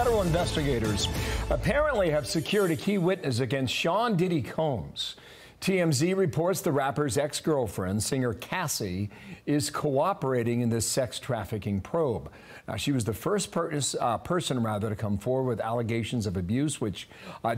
Federal investigators apparently have secured a key witness against Sean Diddy Combs. TMZ reports the rapper's ex-girlfriend, singer Cassie, is cooperating in this sex trafficking probe. Now, she was the first person to come forward with allegations of abuse, which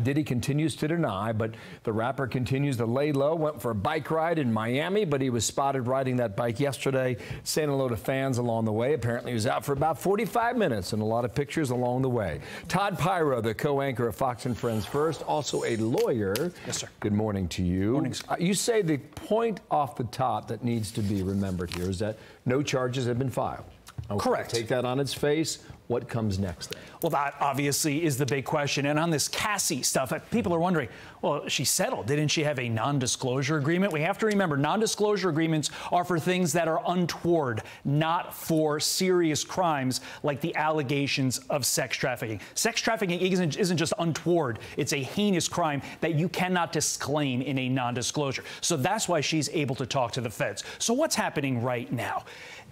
Diddy continues to deny, but the rapper continues to lay low. Went for a bike ride in Miami, but he was spotted riding that bike yesterday, saying hello to fans along the way. Apparently, he was out for about 45 minutes and a lot of pictures along the way. Todd Piro, the co-anchor of Fox and Friends First, also a lawyer. Yes, sir. Good morning to you. Morning. You say the point off the top that needs to be remembered here is that no charges have been filed. Okay, correct. Take that on its face. What comes next then? Well, that obviously is the big question. And on this Cassie stuff, people are wondering, well, she settled. Didn't she have a non-disclosure agreement? We have to remember, non-disclosure agreements are for things that are untoward, not for serious crimes like the allegations of sex trafficking. Sex trafficking isn't just untoward. It's a heinous crime that you cannot disclaim in a non-disclosure. So that's why she's able to talk to the feds. So what's happening right now?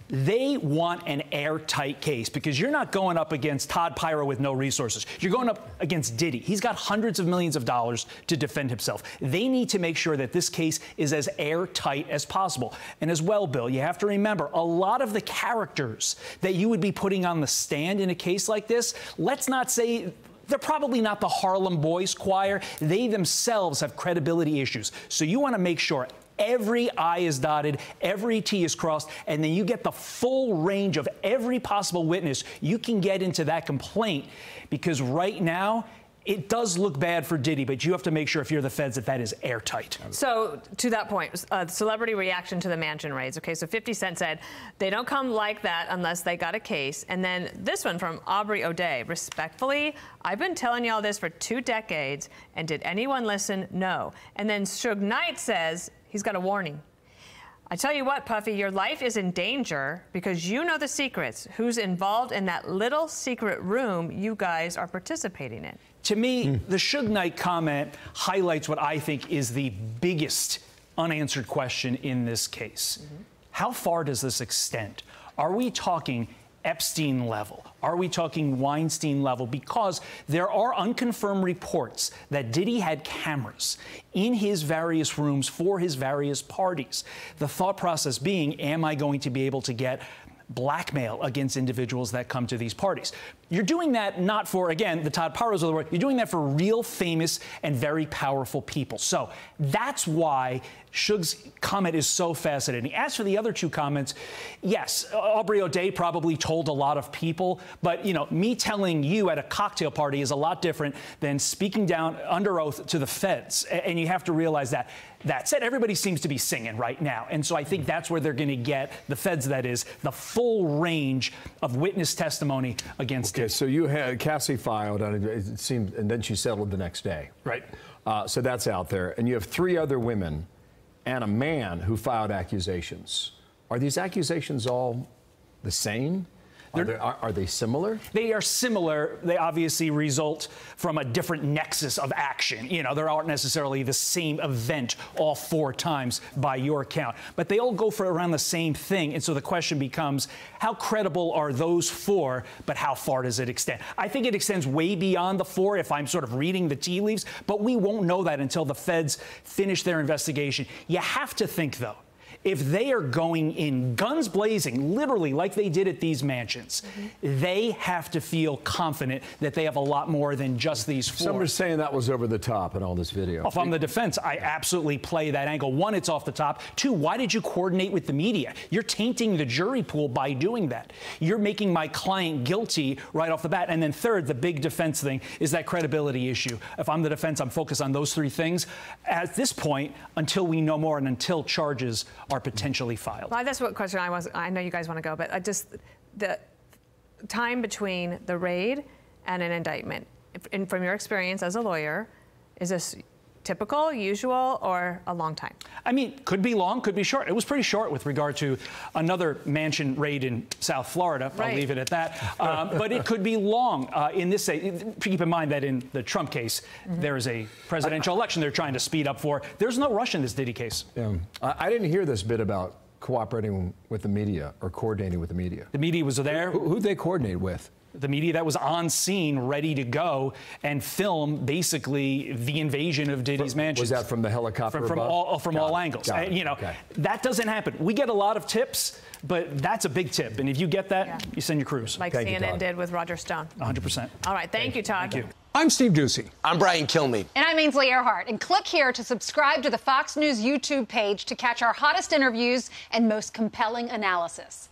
They want an airtight case because you're not going up against Todd Piro with no resources. You're going up against Diddy. He's got hundreds of millions of dollars to defend himself. They need to make sure that this case is as airtight as possible. And as well, Bill, you have to remember, a lot of the characters that you would be putting on the stand in a case like this, let's not say they're probably not the Harlem Boys choir. They themselves have credibility issues. So you want to make sure every I is dotted, every T is crossed, and then you get the full range of every possible witness you can get into that complaint, because right now, it does look bad for Diddy, but you have to make sure if you're the feds that is airtight. So to that point, celebrity reaction to the mansion raids. Okay, so 50 Cent said they don't come like that unless they got a case. And then this one from Aubrey O'Day. Respectfully, I've been telling y'all this for 2 decades, and did anyone listen? No. And then Suge Knight says he's got a warning. I tell you what, Puffy, your life is in danger because you know the secrets. Who's involved in that little secret room you guys are participating in? To me, the Suge Knight comment highlights what I think is the biggest unanswered question in this case. How far does this extend? Are we talking Epstein level? Are we talking Weinstein level? Because there are unconfirmed reports that Diddy had cameras in his various rooms for his various parties. The thought process being, am I going to be able to get blackmail against individuals that come to these parties? You're doing that not for, again, the Todd Piros of the world. You're doing that for real famous and very powerful people. So that's why Suge's comment is so fascinating. As for the other 2 comments, yes, Aubrey O'Day probably told a lot of people, but, you know, me telling you at a cocktail party is a lot different than speaking down under oath to the feds. And you have to realize that. That said, everybody seems to be singing right now. And so I think that's where they're going to get, the feds that is, the full range of witness testimony against Okay, so you had Cassie filed, and it seemed, and then she settled the next day. Right. So that's out there. And you have 3 other women and a man who filed accusations. Are these accusations all the same? Are they similar? They are similar. They obviously result from a different nexus of action. You know, there aren't necessarily the same event all 4 times by your count, but they all go for around the same thing. And so the question becomes, how credible are those 4, but how far does it extend? I think it extends way beyond the 4 if I'm sort of reading the tea leaves, but we won't know that until the feds finish their investigation. You have to think, though, if they are going in guns blazing, literally like they did at these mansions, they have to feel confident that they have a lot more than just these 4. Some are saying that was over the top in all this video. If I'm the defense, I absolutely play that angle. 1, it's off the top. 2, why did you coordinate with the media? You're tainting the jury pool by doing that. You're making my client guilty right off the bat. And then 3rd, the big defense thing is that credibility issue. If I'm the defense, I'm focused on those 3 things. At this point, until we know more and until charges are potentially filed. Well, that's what question I know you guys want to go, but the time between the raid and an indictment, and from your experience as a lawyer, is this typical, usual, or a long time? I mean, could be long, could be short. It was pretty short with regard to another mansion raid in South Florida. Right. I'll leave it at that. But it could be long. In this case, keep in mind that in the Trump case, there is a presidential election they're trying to speed up for. There's no rush in this Diddy case. Yeah. I didn't hear this bit about cooperating with the media or coordinating with the media. The media was there. Who'd they coordinate with? the media that was on scene, ready to go and film basically the invasion of Diddy's mansion. Was that from the helicopter? From all angles. You know, that doesn't happen. We get a lot of tips, but that's a big tip. And if you get that, you send your crews. Like CNN did with Roger Stone. 100%. All right. Thank you, Todd. Thank you. I'm Steve Ducey. I'm Brian Kilmeade. And I'm Ainsley Earhart. And click here to subscribe to the Fox News YouTube page to catch our hottest interviews and most compelling analysis.